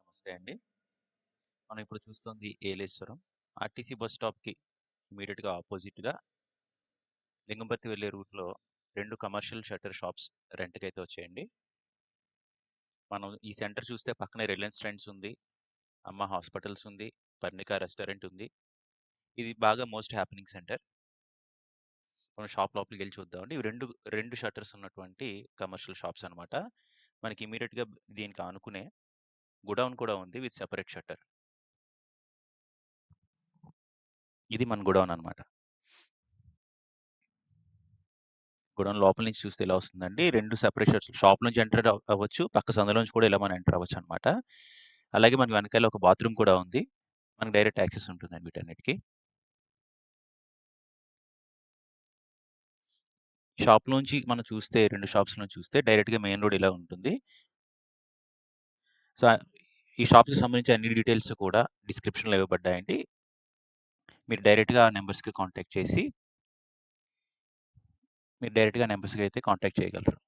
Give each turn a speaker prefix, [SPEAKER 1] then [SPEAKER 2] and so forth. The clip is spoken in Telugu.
[SPEAKER 1] నమస్తే అండి. మనం ఇప్పుడు చూస్తుంది ఏలేశ్వరం. ఆర్టీసీ బస్ స్టాప్‌కి ఇమ్మీడియేట్‌గా ఆపోజిట్‌గా లింగంపర్తి వెళ్ళే రూట్‌లో 2 కమర్షియల్ షట్టర్ షాప్స్ రెంట్‌కైతే వచ్చాయండి. మనం ఈ సెంటర్ చూస్తే పక్కనే రిలయన్స్ ట్రెండ్స్ ఉంది, అమ్మ హాస్పిటల్స్ ఉంది, పర్ణిక రెస్టారెంట్ ఉంది. ఇది బాగా మోస్ట్ హ్యాపెనింగ్ సెంటర్. మనం షాప్ లోపలికెళ్ళి చూద్దామండి. ఇవి 2 షట్టర్స్ ఉన్నటువంటి కమర్షియల్ షాప్స్ అన్నమాట. మనకి ఇమ్మీడియేట్‌గా దీనికి ఆనుకునే గోడౌన్ కూడా ఉంది విత్ సెపరేట్ షట్టర్. ఇది మన గోడౌన్ అన్నమాట. గోడౌన్ లోపల నుంచి చూస్తే ఇలా వస్తుందండి. 2 సెపరేట్ షాప్ నుంచి ఎంటర్ అవ్వచ్చు. పక్క సందులోంచి కూడా ఇలా మనం ఎంటర్ అవ్వచ్చనమాట. అలాగే మనకి వెనకాల ఒక బాత్రూమ్ కూడా ఉంది. మనకి డైరెక్ట్ యాక్సెస్ ఉంటుందండి వీటన్నిటికి. షాప్ నుంచి మనం చూస్తే 2 షాప్స్ నుంచి చూస్తే డైరెక్ట్‌గా మెయిన్ రోడ్ ఇలా ఉంటుంది. సో, ఈ షాప్‌కి సంబంధించిన అన్ని డీటెయిల్స్ కూడా డిస్క్రిప్షన్‌లో ఇవ్వబడ్డాయండి. మీరు డైరెక్ట్‌గా ఆ నంబర్స్‌కి కాంటాక్ట్ చేసి మీరు డైరెక్ట్‌గా నంబర్స్‌కి అయితే కాంటాక్ట్ చేయగలరు.